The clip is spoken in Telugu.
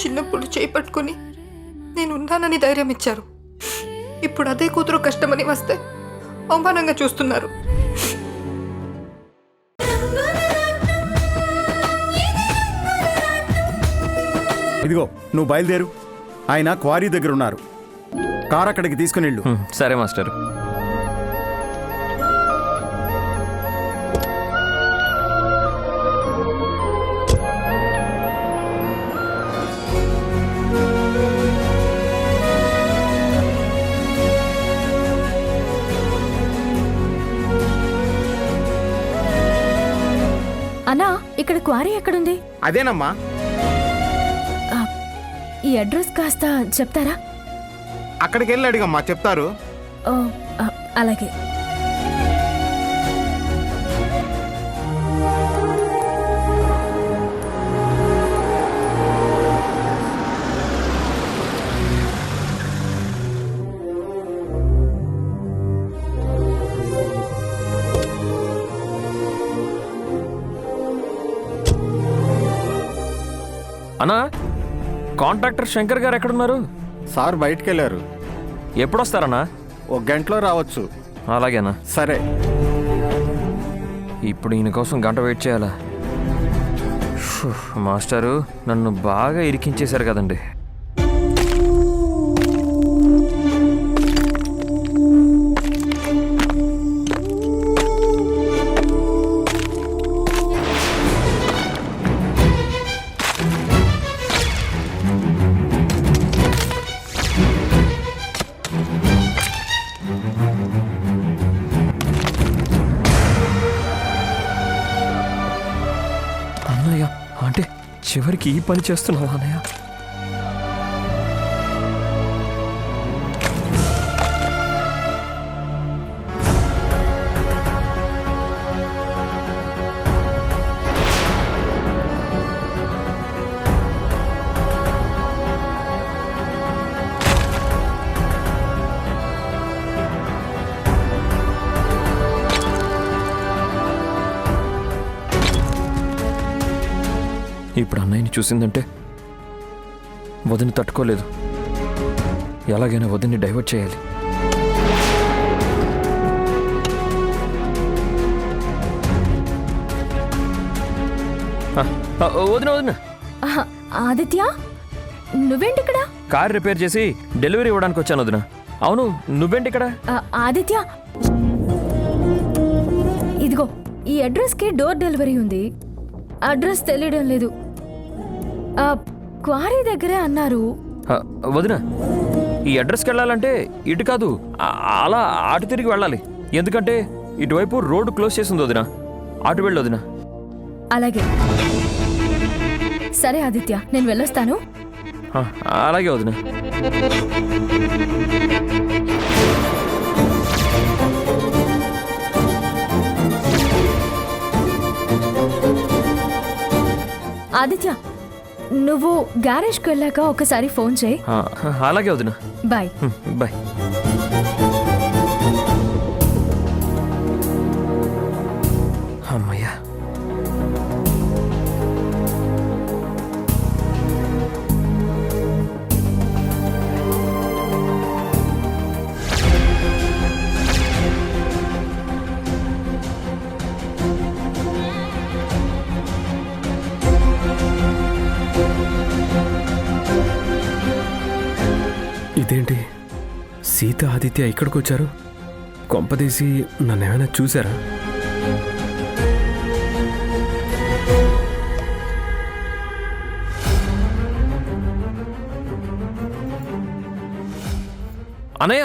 చిన్నప్పుడు చేయి పట్టుకుని నేను ఉన్నానని ధైర్యం ఇచ్చారు. ఇప్పుడు అదే కూతురు కష్టమని వస్తే అవమానంగా చూస్తున్నారు. ఇదిగో నువ్వు బయలుదేరు. ఆయన క్వారీ దగ్గర ఉన్నారు. కార్ అక్కడికి తీసుకుని వెళ్ళు. సరే మాస్టర్. అన్నా, ఇక్కడ క్వారీ ఎక్కడుంది? అదేనమ్మా. ఈ అడ్రస్ కాస్త చెప్తారా? అక్కడికి వెళ్ళి అడిగమ్మా, చెప్తారు. ఓ, అలాగే. అన్నా, కాంట్రాక్టర్ శంకర్ గారు ఎక్కడున్నారు? సార్ బయటికి వెళ్ళారు. ఎప్పుడొస్తారన్నా? 1 గంటలో రావచ్చు. అలాగేనా? సరే. ఇప్పుడు ఈయన కోసం గంట వెయిట్ చేయాలా? మాస్టారు నన్ను బాగా ఇరికించేశారు కదండి. అన్నయ్య, అంటే చివరికి ఈ పని చేస్తున్నావా అన్నయ్య? ఇప్పుడు అన్నయ్యని చూసిందంటే వదిని తట్టుకోలేదు. ఎలాగైనా వదిన్ని డైవర్ట్ చేయాలి. వదిన వదిన, ఆదిత్య, నువ్వేంటి ఇక్కడ? కార్ రిపేర్ చేసి డెలివరీ ఇవ్వడానికి వచ్చాను వదిన. అవును, నువ్వేంటి ఇక్కడ? ఆదిత్య, ఇదిగో ఈ అడ్రస్కి డోర్ డెలివరీ ఉంది. అడ్రస్ తెలియడం లేదు. క్వారీ దగ్గరే అన్నారు. వదిన, ఈ అడ్రస్కి వెళ్ళాలంటే ఇటు కాదు, అలా అటు తిరిగి వెళ్ళాలి. ఎందుకంటే ఇటువైపు రోడ్డు క్లోజ్ చేసింది వదిన. అటు వెళ్ళు వదిన. అలాగే. సరే ఆదిత్య, నేను వెళ్ళొస్తాను. అలాగే వదిన. ఆదిత్య, నువ్వు గ్యారేజ్కి వెళ్ళాక ఒకసారి ఫోన్ చేయి. అలాగే వదిన. బాయ్. బాయ్. అమ్మయ్యా. ఇదేంటి, సీత ఆదిత్య ఇక్కడికి వచ్చారు? కొంపదీసి నన్నేమైనా చూసారా? అన్నయ్య,